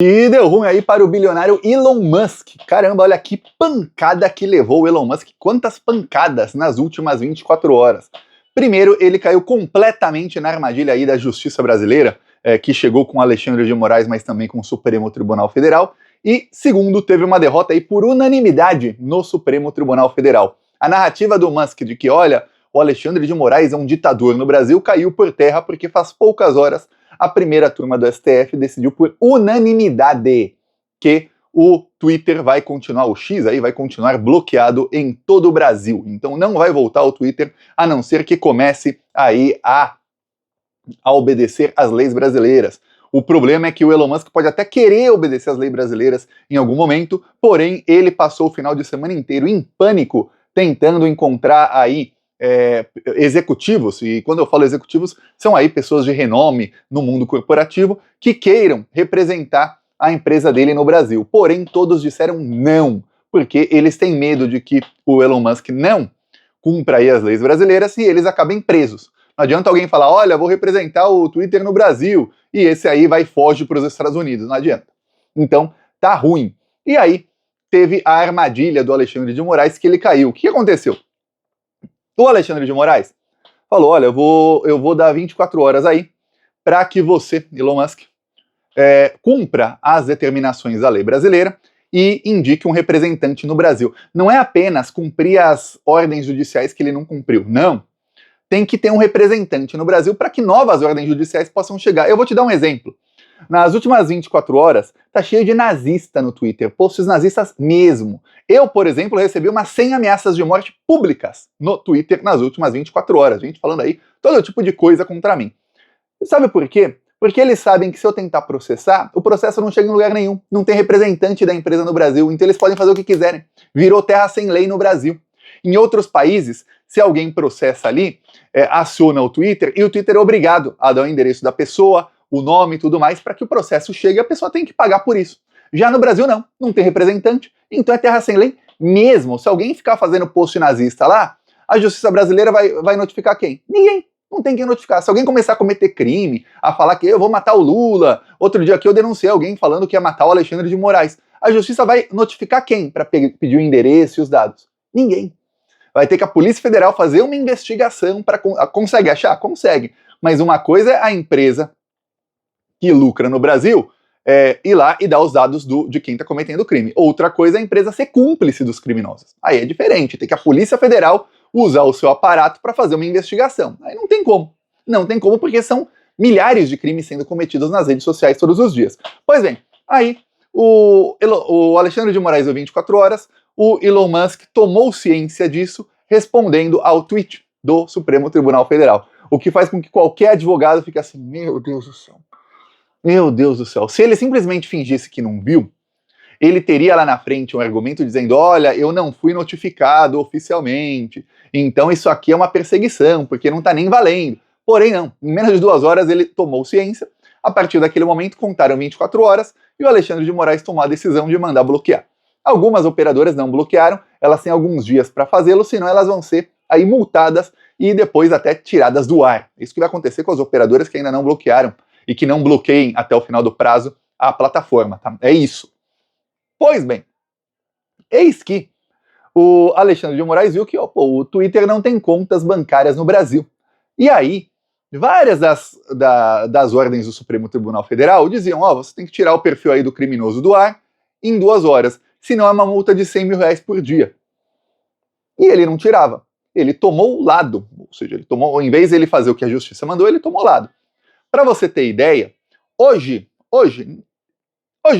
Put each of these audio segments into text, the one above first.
E deu ruim aí para o bilionário Elon Musk. Caramba, olha que pancada que levou o Elon Musk. Quantas pancadas nas últimas 24 horas. Primeiro, ele caiu completamente na armadilha aí da justiça brasileira, que chegou com Alexandre de Moraes, mas também com o Supremo Tribunal Federal. E segundo, teve uma derrota aí por unanimidade no Supremo Tribunal Federal. A narrativa do Musk de que, olha, o Alexandre de Moraes é um ditador no Brasil caiu por terra porque faz poucas horas a primeira turma do STF decidiu por unanimidade que o Twitter vai continuar, o X aí vai continuar bloqueado em todo o Brasil. Então não vai voltar ao Twitter, a não ser que comece aí a obedecer às leis brasileiras. O problema é que o Elon Musk pode até querer obedecer às leis brasileiras em algum momento, porém ele passou o final de semana inteiro em pânico, tentando encontrar aí executivos, e quando eu falo executivos, são aí pessoas de renome no mundo corporativo que queiram representar a empresa dele no Brasil. Porém, todos disseram não, porque eles têm medo de que o Elon Musk não cumpra aí as leis brasileiras e eles acabem presos. Não adianta alguém falar, olha, vou representar o Twitter no Brasil, e esse aí vai e foge para os Estados Unidos. Não adianta. Então, tá ruim. E aí, teve a armadilha do Alexandre de Moraes que ele caiu. O que aconteceu? O Alexandre de Moraes falou, olha, eu vou dar 24 horas aí para que você, Elon Musk, cumpra as determinações da lei brasileira e indique um representante no Brasil. Não é apenas cumprir as ordens judiciais que ele não cumpriu, não. Tem que ter um representante no Brasil para que novas ordens judiciais possam chegar. Eu vou te dar um exemplo. Nas últimas 24 horas, tá cheio de nazista no Twitter, posts nazistas mesmo. Eu, por exemplo, recebi umas 100 ameaças de morte públicas no Twitter nas últimas 24 horas. Gente falando aí todo tipo de coisa contra mim. Sabe por quê? Porque eles sabem que se eu tentar processar, o processo não chega em lugar nenhum. Não tem representante da empresa no Brasil, então eles podem fazer o que quiserem. Virou terra sem lei no Brasil. Em outros países, se alguém processa ali, aciona o Twitter, e o Twitter é obrigado a dar o endereço da pessoa, o nome e tudo mais, para que o processo chegue e a pessoa tem que pagar por isso. Já no Brasil não tem representante, então é terra sem lei mesmo. Se alguém ficar fazendo post nazista lá, a justiça brasileira vai notificar quem? Ninguém. Não tem quem notificar. Se alguém começar a cometer crime, a falar que eu vou matar o Lula, outro dia aqui eu denunciei alguém falando que ia matar o Alexandre de Moraes, a justiça vai notificar quem para pedir o endereço e os dados? Ninguém. Vai ter que a Polícia Federal fazer uma investigação para... Consegue achar? Consegue. Mas uma coisa é a empresa que lucra no Brasil ir lá e dar os dados de quem está cometendo o crime. Outra coisa é a empresa ser cúmplice dos criminosos. Aí é diferente. Tem que a Polícia Federal usar o seu aparato para fazer uma investigação. Aí não tem como. Não tem como porque são milhares de crimes sendo cometidos nas redes sociais todos os dias. Pois bem, aí o Alexandre de Moraes deu 24 horas, o Elon Musk tomou ciência disso respondendo ao tweet do Supremo Tribunal Federal. O que faz com que qualquer advogado fique assim, meu Deus do céu. Meu Deus do céu. Se ele simplesmente fingisse que não viu, ele teria lá na frente um argumento dizendo, olha, eu não fui notificado oficialmente, então isso aqui é uma perseguição, porque não está nem valendo. Porém não, em menos de 2 horas ele tomou ciência, a partir daquele momento contaram 24 horas e o Alexandre de Moraes tomou a decisão de mandar bloquear. Algumas operadoras não bloquearam, elas têm alguns dias para fazê-lo, senão elas vão ser aí multadas e depois até tiradas do ar. Isso que vai acontecer com as operadoras que ainda não bloquearam e que não bloqueiem até o final do prazo a plataforma, tá? É isso. Pois bem, eis que o Alexandre de Moraes viu que o Twitter não tem contas bancárias no Brasil. E aí, várias das ordens do Supremo Tribunal Federal diziam, você tem que tirar o perfil aí do criminoso do ar em 2 horas, senão é uma multa de 100 mil reais por dia. E ele não tirava. Ele tomou o lado, ou seja, ele tomou, em vez de ele fazer o que a justiça mandou, ele tomou o lado. Para você ter ideia, hoje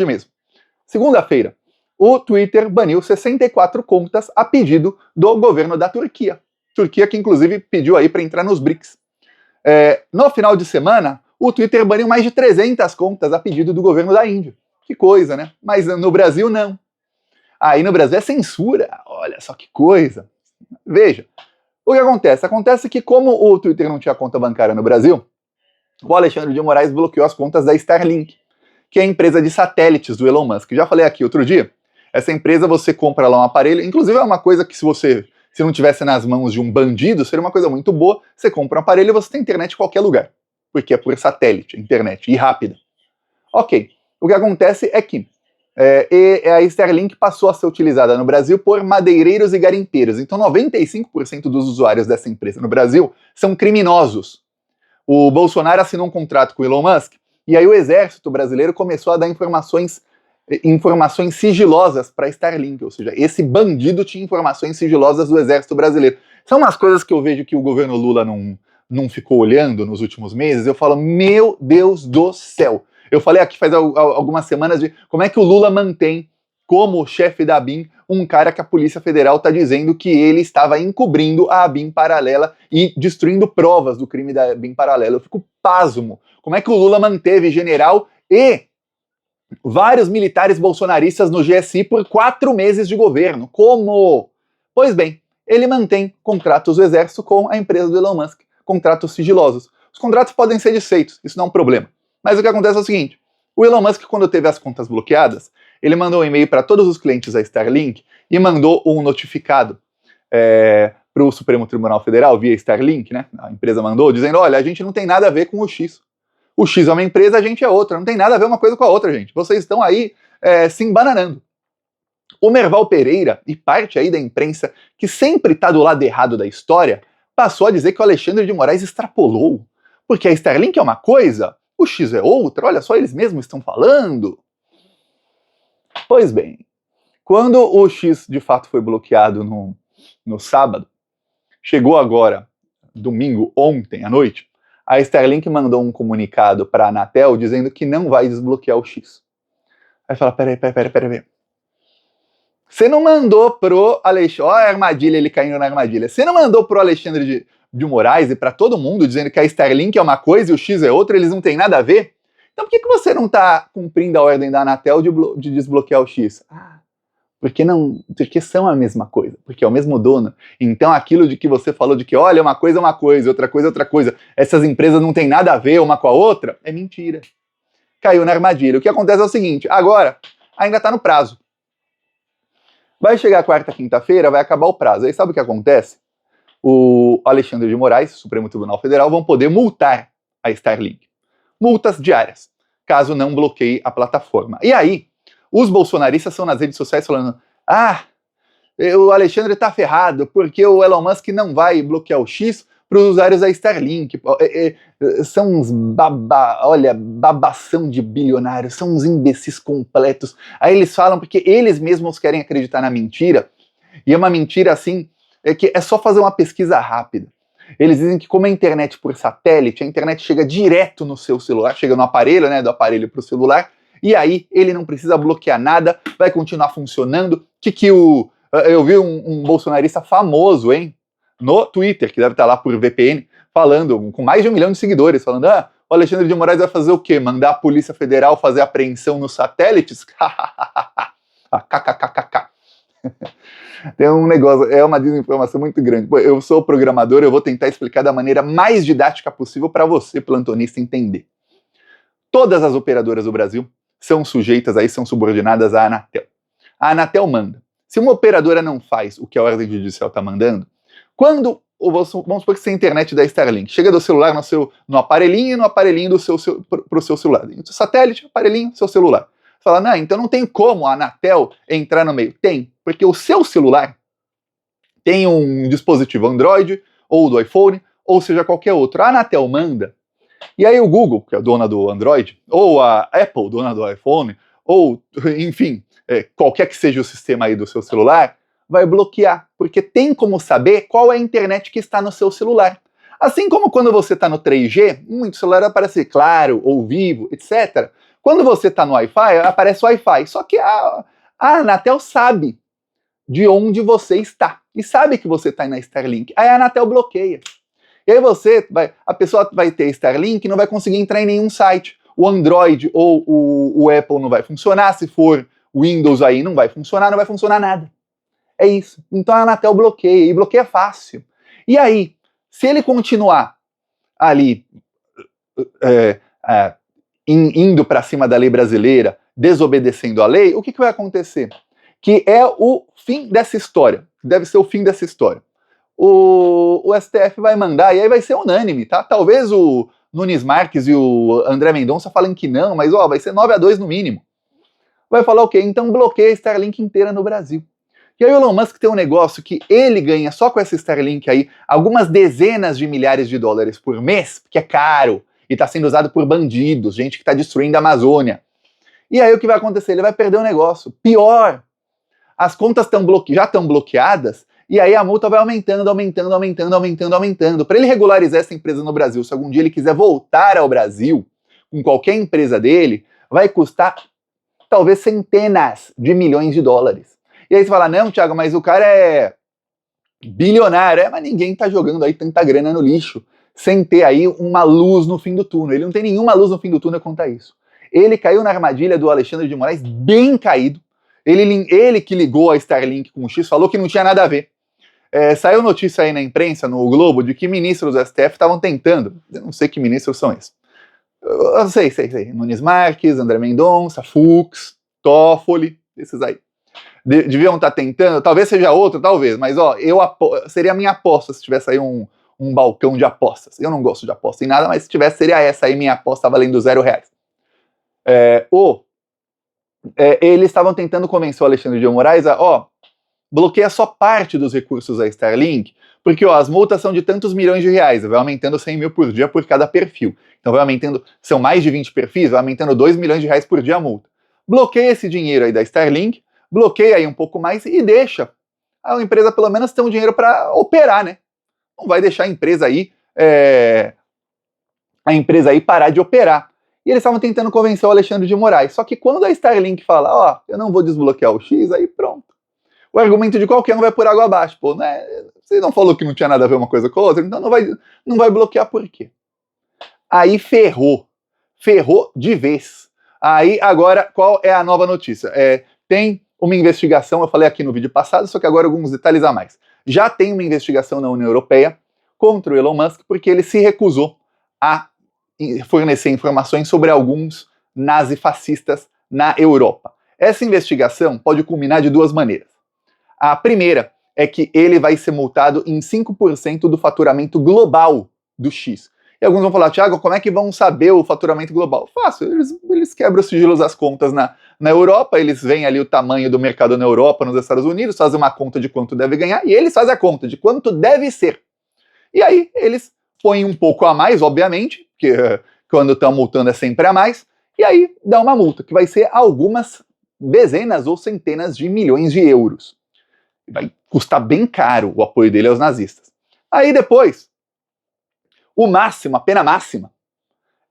mesmo, segunda-feira, o Twitter baniu 64 contas a pedido do governo da Turquia. Turquia que inclusive pediu aí para entrar nos BRICS. No final de semana, o Twitter baniu mais de 300 contas a pedido do governo da Índia. Que coisa, né? Mas no Brasil não. Aí no Brasil é censura. Olha só que coisa. Veja, o que acontece? Acontece que como o Twitter não tinha conta bancária no Brasil, o Alexandre de Moraes bloqueou as contas da Starlink, que é a empresa de satélites do Elon Musk. Já falei aqui outro dia, essa empresa você compra lá um aparelho, inclusive é uma coisa que se não tivesse nas mãos de um bandido, seria uma coisa muito boa, você compra um aparelho e você tem internet em qualquer lugar, porque é por satélite, internet, e rápida. Ok, O que acontece é que a Starlink passou a ser utilizada no Brasil por madeireiros e garimpeiros. Então 95% dos usuários dessa empresa no Brasil são criminosos. O Bolsonaro assinou um contrato com o Elon Musk, e aí o exército brasileiro começou a dar informações sigilosas para a Starlink, ou seja, esse bandido tinha informações sigilosas do exército brasileiro. São umas coisas que eu vejo que o governo Lula não ficou olhando nos últimos meses, eu falo, meu Deus do céu. Eu falei aqui faz algumas semanas de como é que o Lula mantém como chefe da ABIN um cara que a Polícia Federal está dizendo que ele estava encobrindo a ABIN paralela e destruindo provas do crime da ABIN paralela. Eu fico pasmo. Como é que o Lula manteve general e vários militares bolsonaristas no GSI por 4 meses de governo? Como? Pois bem, ele mantém contratos do Exército com a empresa do Elon Musk, contratos sigilosos. Os contratos podem ser desfeitos, isso não é um problema. Mas o que acontece é o seguinte, o Elon Musk, quando teve as contas bloqueadas, ele mandou um e-mail para todos os clientes da Starlink e mandou um notificado para o Supremo Tribunal Federal, via Starlink, né? A empresa mandou, dizendo, olha, a gente não tem nada a ver com o X. O X é uma empresa, a gente é outra. Não tem nada a ver uma coisa com a outra, gente. Vocês estão aí se embananando. O Merval Pereira, e parte aí da imprensa, que sempre está do lado errado da história, passou a dizer que o Alexandre de Moraes extrapolou. Porque a Starlink é uma coisa, o X é outra, olha só, eles mesmos estão falando. Pois bem, quando o X de fato foi bloqueado no sábado, chegou agora, domingo, ontem à noite, a Starlink mandou um comunicado para a Anatel dizendo que não vai desbloquear o X. Aí fala, peraí. Você não mandou pro Alexandre, ó a armadilha, ele caindo na armadilha, você não mandou pro Alexandre de Moraes e para todo mundo dizendo que a Starlink é uma coisa e o X é outra, eles não têm nada a ver? Então por que você não está cumprindo a ordem da Anatel de desbloquear o X? Porque são a mesma coisa, porque é o mesmo dono. Então aquilo de que você falou de que, olha, uma coisa é uma coisa, outra coisa é outra coisa, essas empresas não têm nada a ver uma com a outra, é mentira. Caiu na armadilha. O que acontece é o seguinte, agora, ainda está no prazo. Vai chegar quarta, quinta-feira, vai acabar o prazo. Aí sabe o que acontece? O Alexandre de Moraes, Supremo Tribunal Federal, vão poder multar a Starlink. Multas diárias, caso não bloqueie a plataforma. E aí, os bolsonaristas são nas redes sociais falando, o Alexandre tá ferrado, porque o Elon Musk não vai bloquear o X para os usuários da Starlink. São uns babação de bilionários, são uns imbecis completos. Aí eles falam porque eles mesmos querem acreditar na mentira, e é uma mentira assim, que é só fazer uma pesquisa rápida. Eles dizem que como a internet por satélite, a internet chega direto no seu celular, chega no aparelho, né, do aparelho para o celular, e aí ele não precisa bloquear nada, vai continuar funcionando. Eu vi um bolsonarista famoso, hein, no Twitter, que deve estar lá por VPN, falando, com mais de 1 milhão de seguidores, falando, o Alexandre de Moraes vai fazer o quê? Mandar a Polícia Federal fazer apreensão nos satélites? KKKKK. Tem um negócio, é uma desinformação muito grande. Eu sou programador, eu vou tentar explicar da maneira mais didática possível para você, plantonista, entender. Todas as operadoras do Brasil são sujeitas aí, são subordinadas à Anatel. A Anatel manda. Se uma operadora não faz o que a ordem judicial está mandando, quando, vamos supor que você tem a internet da Starlink, chega do celular no aparelhinho e no aparelhinho para o seu celular. O satélite, aparelhinho, seu celular. Você fala, não, então não tem como a Anatel entrar no meio. Tem, porque o seu celular tem um dispositivo Android, ou do iPhone, ou seja, qualquer outro. A Anatel manda, e aí o Google, que é a dona do Android, ou a Apple, dona do iPhone, ou, enfim, qualquer que seja o sistema aí do seu celular, vai bloquear, porque tem como saber qual é a internet que está no seu celular. Assim como quando você está no 3G, muito celular aparece Claro, ou Vivo, etc. Quando você está no Wi-Fi, aparece o Wi-Fi, só que a Anatel sabe de onde você está, e sabe que você está na Starlink, aí a Anatel bloqueia. E aí a pessoa vai ter Starlink e não vai conseguir entrar em nenhum site. O Android ou o Apple não vai funcionar, se for Windows aí não vai funcionar nada. É isso. Então a Anatel bloqueia, e bloqueia fácil. E aí, se ele continuar ali indo para cima da lei brasileira, desobedecendo a lei, o que vai acontecer? Que é o fim dessa história. Deve ser o fim dessa história. O STF vai mandar, e aí vai ser unânime, tá? Talvez o Nunes Marques e o André Mendonça falam que não, mas ó, vai ser 9-2 no mínimo. Vai falar o quê? Então bloqueia a Starlink inteira no Brasil. E aí o Elon Musk tem um negócio que ele ganha só com essa Starlink aí algumas dezenas de milhares de dólares por mês, que é caro, e está sendo usado por bandidos, gente que está destruindo a Amazônia. E aí o que vai acontecer? Ele vai perder o negócio. Pior, as contas já estão bloqueadas, e aí a multa vai aumentando. Para ele regularizar essa empresa no Brasil, se algum dia ele quiser voltar ao Brasil, com qualquer empresa dele, vai custar talvez centenas de milhões de dólares. E aí você fala, não, Thiago, mas o cara é bilionário. Mas ninguém tá jogando aí tanta grana no lixo, sem ter aí uma luz no fim do túnel. Ele não tem nenhuma luz no fim do túnel quanto a isso. Ele caiu na armadilha do Alexandre de Moraes bem caído. Ele que ligou a Starlink com o X, falou que não tinha nada a ver. Saiu notícia aí na imprensa, no Globo, de que ministros do STF estavam tentando. Eu não sei que ministros são esses. Eu sei. Nunes Marques, André Mendonça, Fux, Toffoli, esses aí. Deviam estar tentando, talvez seja outro, talvez, mas ó, seria a minha aposta se tivesse aí um balcão de apostas. Eu não gosto de aposta em nada, mas se tivesse, seria essa aí minha aposta valendo R$0. Eles estavam tentando convencer o Alexandre de Moraes a, bloqueia só parte dos recursos da Starlink, porque as multas são de tantos milhões de reais, vai aumentando 100 mil por dia por cada perfil. Então vai aumentando, são mais de 20 perfis, vai aumentando 2 milhões de reais por dia a multa. Bloqueia esse dinheiro aí da Starlink, bloqueia aí um pouco mais e deixa a empresa pelo menos ter um dinheiro para operar, né? Não vai deixar a empresa aí parar de operar. E eles estavam tentando convencer o Alexandre de Moraes. Só que quando a Starlink fala, eu não vou desbloquear o X, aí pronto. O argumento de qualquer um vai por água abaixo. Pô, né? Você não falou que não tinha nada a ver uma coisa com a outra, então não vai bloquear por quê? Aí ferrou de vez. Aí agora, qual é a nova notícia? Tem uma investigação, eu falei aqui no vídeo passado, só que agora alguns detalhes a mais. Já tem uma investigação na União Europeia contra o Elon Musk porque ele se recusou a fornecer informações sobre alguns nazifascistas na Europa. Essa investigação pode culminar de duas maneiras. A primeira é que ele vai ser multado em 5% do faturamento global do X. E alguns vão falar, Thiago, como é que vão saber o faturamento global? Fácil, eles quebram os sigilos das contas na Europa, eles veem ali o tamanho do mercado na Europa, nos Estados Unidos, fazem uma conta de quanto deve ganhar, e eles fazem a conta de quanto deve ser. E aí eles põem um pouco a mais, obviamente, porque quando estão multando é sempre a mais, e aí dá uma multa, que vai ser algumas dezenas ou centenas de milhões de euros. Vai custar bem caro o apoio dele aos nazistas. Aí depois, a pena máxima,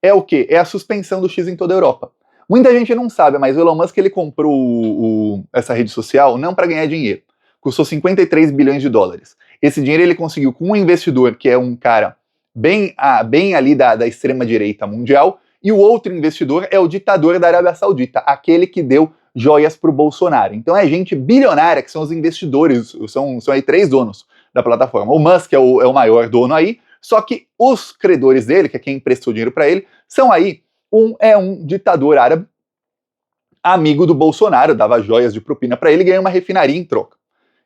é o quê? É a suspensão do X em toda a Europa. Muita gente não sabe, mas o Elon Musk ele comprou essa rede social não para ganhar dinheiro. Custou 53 bilhões de dólares. Esse dinheiro ele conseguiu com um investidor que é um cara bem ali da extrema-direita mundial, e o outro investidor é o ditador da Arábia Saudita, aquele que deu joias para o Bolsonaro. Então é gente bilionária que são os investidores, são aí 3 donos da plataforma. O Musk é o maior dono aí, só que os credores dele, que é quem emprestou dinheiro para ele, são aí, um ditador árabe, amigo do Bolsonaro, dava joias de propina para ele e ganha uma refinaria em troca.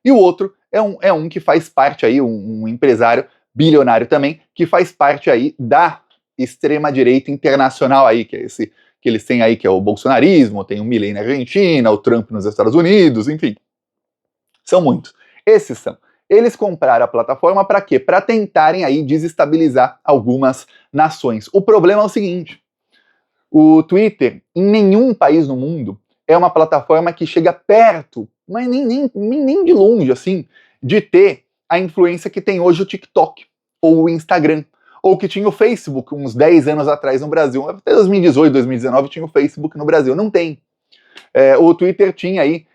E o outro é um que faz parte aí, um empresário bilionário também, que faz parte aí da extrema-direita internacional aí, que é esse que eles têm aí, que é o bolsonarismo, tem o Milei na Argentina, o Trump nos Estados Unidos, enfim. São muitos. Esses são. Eles compraram a plataforma para quê? Para tentarem aí desestabilizar algumas nações. O problema é o seguinte, o Twitter, em nenhum país no mundo, é uma plataforma que chega perto, mas nem de longe, assim, de ter a influência que tem hoje o TikTok, ou o Instagram, ou que tinha o Facebook uns 10 anos atrás no Brasil. Até 2018, 2019 tinha o Facebook no Brasil. Não tem. O Twitter tinha aí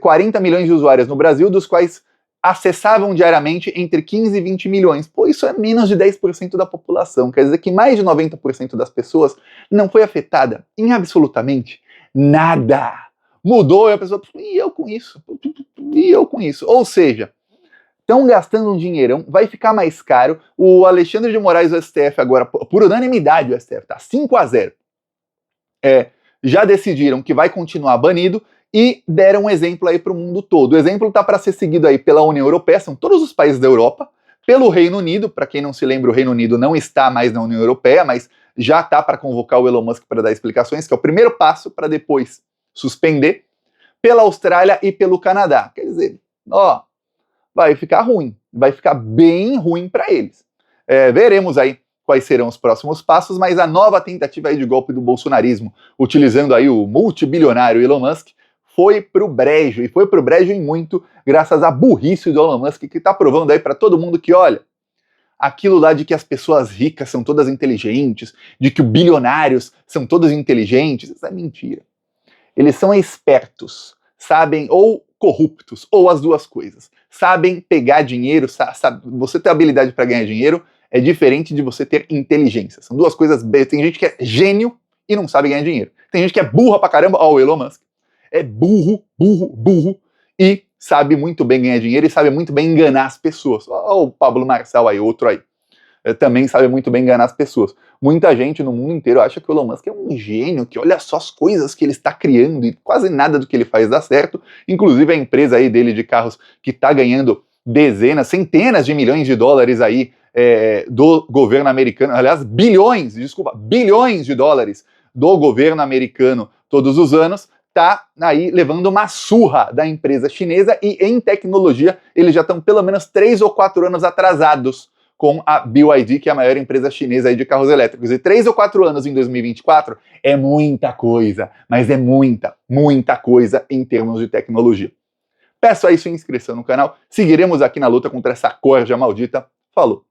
40 milhões de usuários no Brasil, dos quais acessavam diariamente entre 15 e 20 milhões. Pô, isso é menos de 10% da população. Quer dizer que mais de 90% das pessoas não foi afetada em absolutamente nada. Mudou e a pessoa, e eu com isso? E eu com isso? Ou seja, estão gastando um dinheirão, vai ficar mais caro. O Alexandre de Moraes, o STF agora, por unanimidade o STF, tá 5-0. Já decidiram que vai continuar banido e deram um exemplo aí para o mundo todo. O exemplo tá para ser seguido aí pela União Europeia, são todos os países da Europa, pelo Reino Unido. Para quem não se lembra, o Reino Unido não está mais na União Europeia, mas já está para convocar o Elon Musk para dar explicações, que é o primeiro passo para depois suspender, pela Austrália e pelo Canadá. Quer dizer, ó, vai ficar ruim, vai ficar bem ruim para eles. Veremos aí quais serão os próximos passos, mas a nova tentativa aí de golpe do bolsonarismo, utilizando aí o multibilionário Elon Musk, foi pro brejo, e foi pro brejo em muito, graças à burrice do Elon Musk, que tá provando aí para todo mundo que, olha, aquilo lá de que as pessoas ricas são todas inteligentes, de que os bilionários são todos inteligentes, isso é mentira. Eles são espertos, sabem, ou corruptos, ou as duas coisas. Sabem pegar dinheiro, você ter habilidade para ganhar dinheiro é diferente de você ter inteligência. São duas coisas. Tem gente que é gênio e não sabe ganhar dinheiro. Tem gente que é burra pra caramba, ó, o Elon Musk. É burro e sabe muito bem ganhar dinheiro e sabe muito bem enganar as pessoas. Ó, o Pablo Marçal aí, outro aí. Também sabe muito bem enganar as pessoas. Muita gente no mundo inteiro acha que o Elon Musk é um gênio, que olha só as coisas que ele está criando e quase nada do que ele faz dá certo. Inclusive a empresa aí dele de carros que está ganhando dezenas, centenas de milhões de dólares aí do governo americano, aliás, bilhões de dólares do governo americano todos os anos, tá aí levando uma surra da empresa chinesa, e em tecnologia eles já estão pelo menos 3 ou 4 anos atrasados com a BYD, que é a maior empresa chinesa aí de carros elétricos. E 3 ou 4 anos em 2024 é muita coisa, mas é muita coisa em termos de tecnologia. Peço aí sua inscrição no canal, seguiremos aqui na luta contra essa corja maldita. Falou!